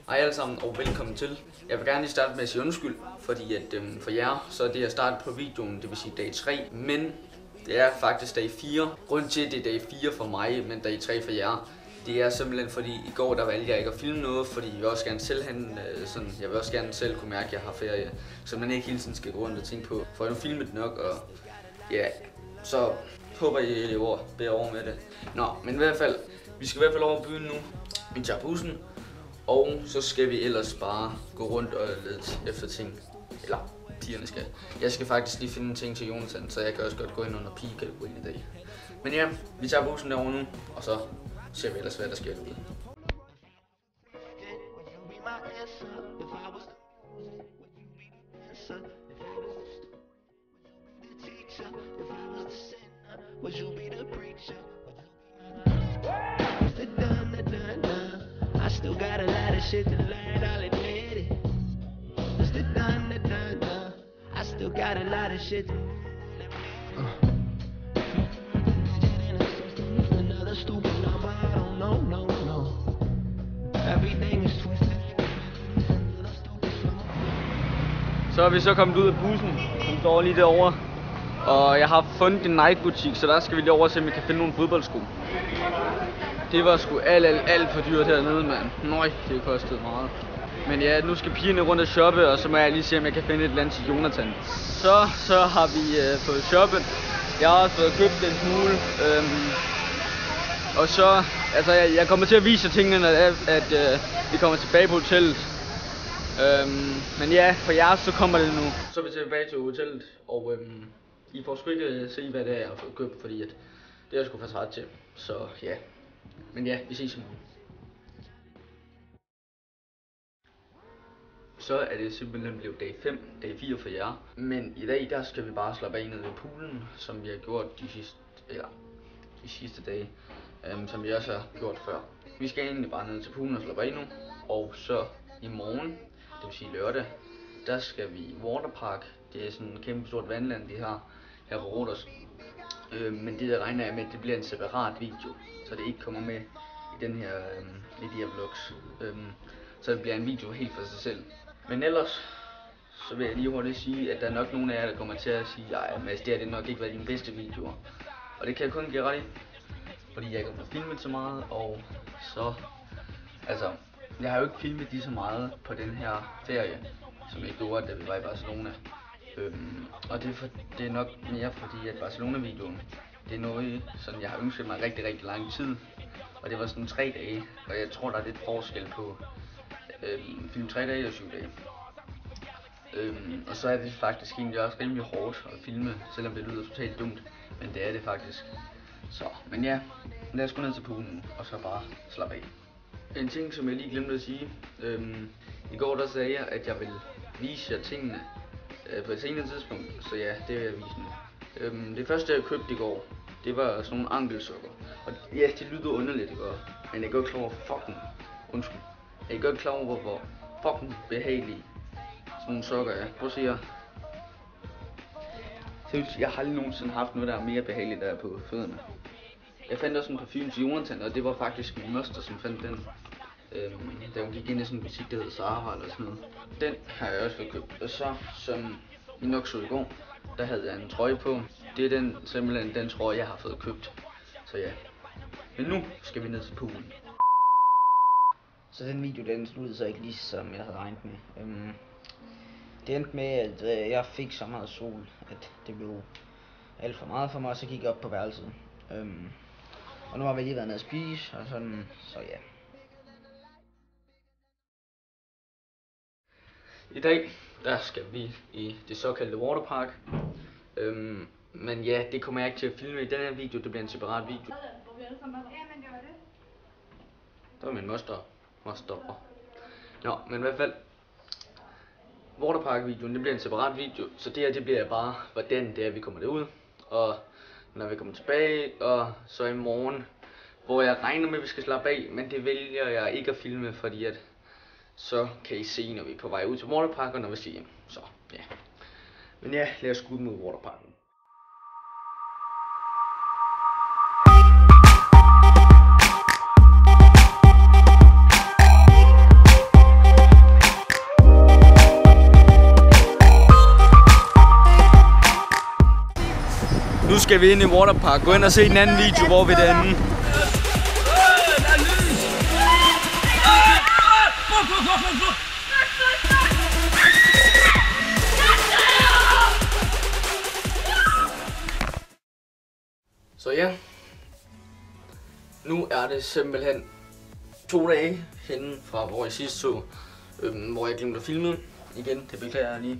Hej alle sammen og velkommen til. Jeg vil gerne lige starte med at sige undskyld, fordi at for jer, så er det at starte på videoen, det vil sige dag 3, men det er faktisk dag 4. Grunden til, at det er dag 4 for mig, men dag 3 for jer, det er simpelthen fordi i går der valgte jeg ikke at filme noget, fordi jeg vil også gerne selv jeg vil også gerne selv kunne mærke, at jeg har ferie, så man ikke hele tiden skal gå rundt og tænke på, for jeg nu filmet nok, og ja, så håber I bærer over med det. Nå, men i hvert fald, vi skal i hvert fald over byen nu. Vi tager bussen, og så skal vi ellers bare gå rundt og lede efter ting. Eller, pigerne skal. Jeg skal faktisk lige finde ting til Jonathan, så jeg kan også godt gå ind under pigekategorien i dag. Men ja, vi tager bussen derovre nu, og så ser vi ellers, hvad der sker derude. I still got a lot of shit to learn, I'll admit it. It's the done. I still got a lot of shit to another stupid number, I don't know, no. Everything is twisted. Så er vi så kommet ud af bussen, som står lige derovre. Og jeg har fundet en Nike-butik, så der skal vi lige over og se, om vi kan finde nogle fodboldsko. Det var sgu alt for dyrt hernede, mand. Nøj, det kostede meget. Men ja, nu skal pigerne rundt og shoppe, og så må jeg lige se, om jeg kan finde et eller andet til Jonathan. Så har vi fået shoppet. Jeg har også fået købt en smule. Og så, altså jeg kommer til at vise tingene, at vi kommer tilbage på hotellet. Men ja, for jer så kommer det nu. Så er vi tilbage til hotellet, og I får sgu ikke se, hvad det er, jeg har fået købt, fordi at det er jeg sgu faktisk ret til. Så ja. Men ja, vi ses i morgen. Så er det simpelthen blevet dag 5, dag 4 for jer. Men i dag, der skal vi bare slappe af ned ved poolen, som vi har gjort de sidste dage. Som vi også har gjort før. Vi skal egentlig bare ned til poolen og slappe af nu. Og så i morgen, det vil sige lørdag, der skal vi i Waterpark. Det er sådan et kæmpe stort vandland, de har her på Rhodos. Men det der regner jeg med, at det bliver en separat video, så det ikke kommer med i den her, i de her vlogs. Så det bliver en video helt for sig selv. Men ellers, så vil jeg lige hurtigt sige, at der er nok nogle af jer, der kommer til at sige, at Mads, det har det nok ikke været dine bedste videoer. Og det kan jeg kun give ret i, fordi jeg ikke har filmet så meget, og så, altså, jeg har jo ikke filmet lige så meget på den her ferie, som jeg gjorde, da vi var i Barcelona. Og det er nok mere fordi, at Barcelona-videoen, det er noget, sådan jeg har ønsket mig rigtig lang tid. Og det var sådan 3 dage, og jeg tror, der er lidt forskel på film 3 dage og 7 dage. Og så er det faktisk egentlig også rimelig hårdt at filme, selvom det lyder totalt dumt, men det er det faktisk. Så, men ja, lad os gå ned til poolen, og så bare slappe af. En ting, som jeg lige glemte at sige, i går der sagde jeg, at jeg ville vise jer tingene på et senere tidspunkt, så ja, det vil jeg vise nu. Det første jeg købte i går, det var sådan nogle ankelsokker. Og ja, det lyder underligt, ikke? Men jeg er godt klar over Jeg er godt klar over, hvor fucking behagelige sådan nogle sokker er. Prøv at se her. Jeg har aldrig nogensinde haft noget, der er mere behageligt der på fødderne. Jeg fandt også en parfume til Jonathan, og det var faktisk min moster, som fandt den. Da hun gik ind i sådan en butik, der hed Zara eller sådan noget. Den har jeg også fået købt. Og så, som I nok så i går, der havde jeg en trøje på. Det er simpelthen den trøje, jeg har fået købt. Så ja. Men nu skal vi ned til poolen. Så den video, den sluttede så ikke lige som jeg havde regnet med. Det endte med, at jeg fik så meget sol, at det blev alt for meget for mig, og så gik jeg op på værelset. Og nu har vi lige været nede at spise, og sådan, så ja. I dag, der skal vi i det såkaldte Waterpark. Men ja, det kommer jeg ikke til at filme i den her video, det bliver en separat video. Der var min moster. Nå, men i hvert fald, Waterpark-videoen, det bliver en separat video, så det her, det bliver bare, hvordan det er, vi kommer derud, og når vi kommer tilbage, og så i morgen, hvor jeg regner med, at vi skal slappe af, men det vælger jeg ikke at filme, fordi at, så kan I se, når vi er på vej ud til Waterpark, og når vi skal hjem, så ja. Men ja, lad os gå ud mod Waterparken. skal vi ind i Waterpark. Gå ind og se den anden video, hvor vi er derinde. Så ja, nu er det simpelthen 2 dage henne fra hvor jeg sidst så, hvor jeg glemte at filme igen, det beklager jeg lige.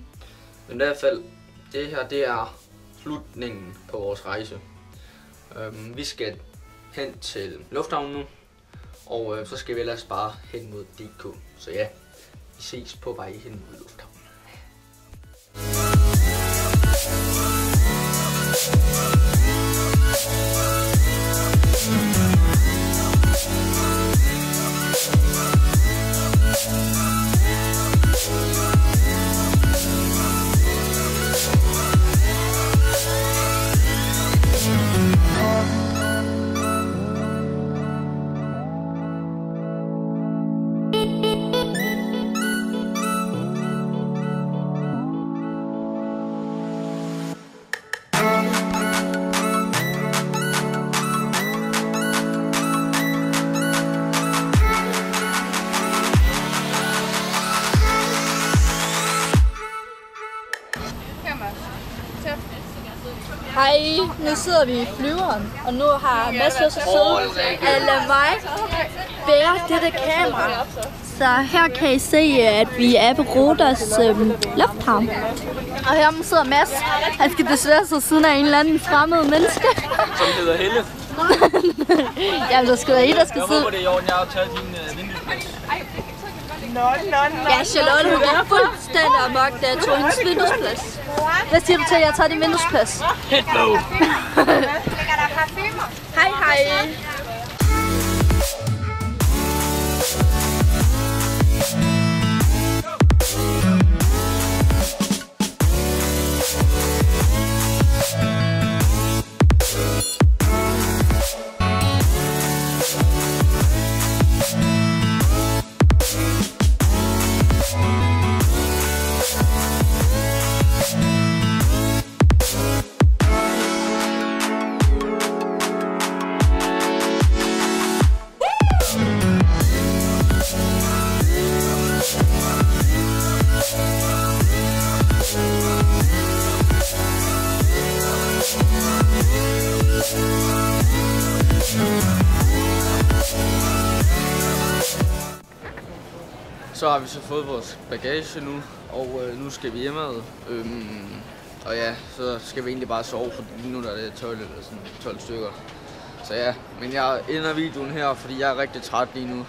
Men i hvert fald, det her det er slutningen på vores rejse. Vi skal hen til lufthavnen nu, og så skal vi ellers bare hen mod DK. Så ja, vi ses på vej hen mod lufthavnen. Hej, nu sidder vi i flyveren, og nu har Mads så siddet at lade mig bære dette kamera. Så her kan I se, at vi er på Rodas lufthavn. Og her sidder Mads. Han skal desværre sidde siden af en eller anden fremmed menneske. Som hedder Helle. Jamen, der skal være en, der skal sidde. Jeg håber, det er i orden, jeg har taget din vinduesplads. Ja, Charlotte, hun var fuldstændig amok, da jeg tog hendes vinduesplads. Hvad siger du til, at jeg tager din vinduesplads? Hello! Hej, hej! Så har vi så fået vores bagage nu, og nu skal vi hjemad. Og ja, så skal vi egentlig bare sove, for lige nu der er det 12 eller sådan 12 stykker. Så ja, men jeg ender videoen her, fordi jeg er rigtig træt lige nu.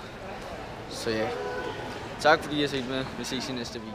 Så ja, tak fordi I har set med. Vi ses i næste video.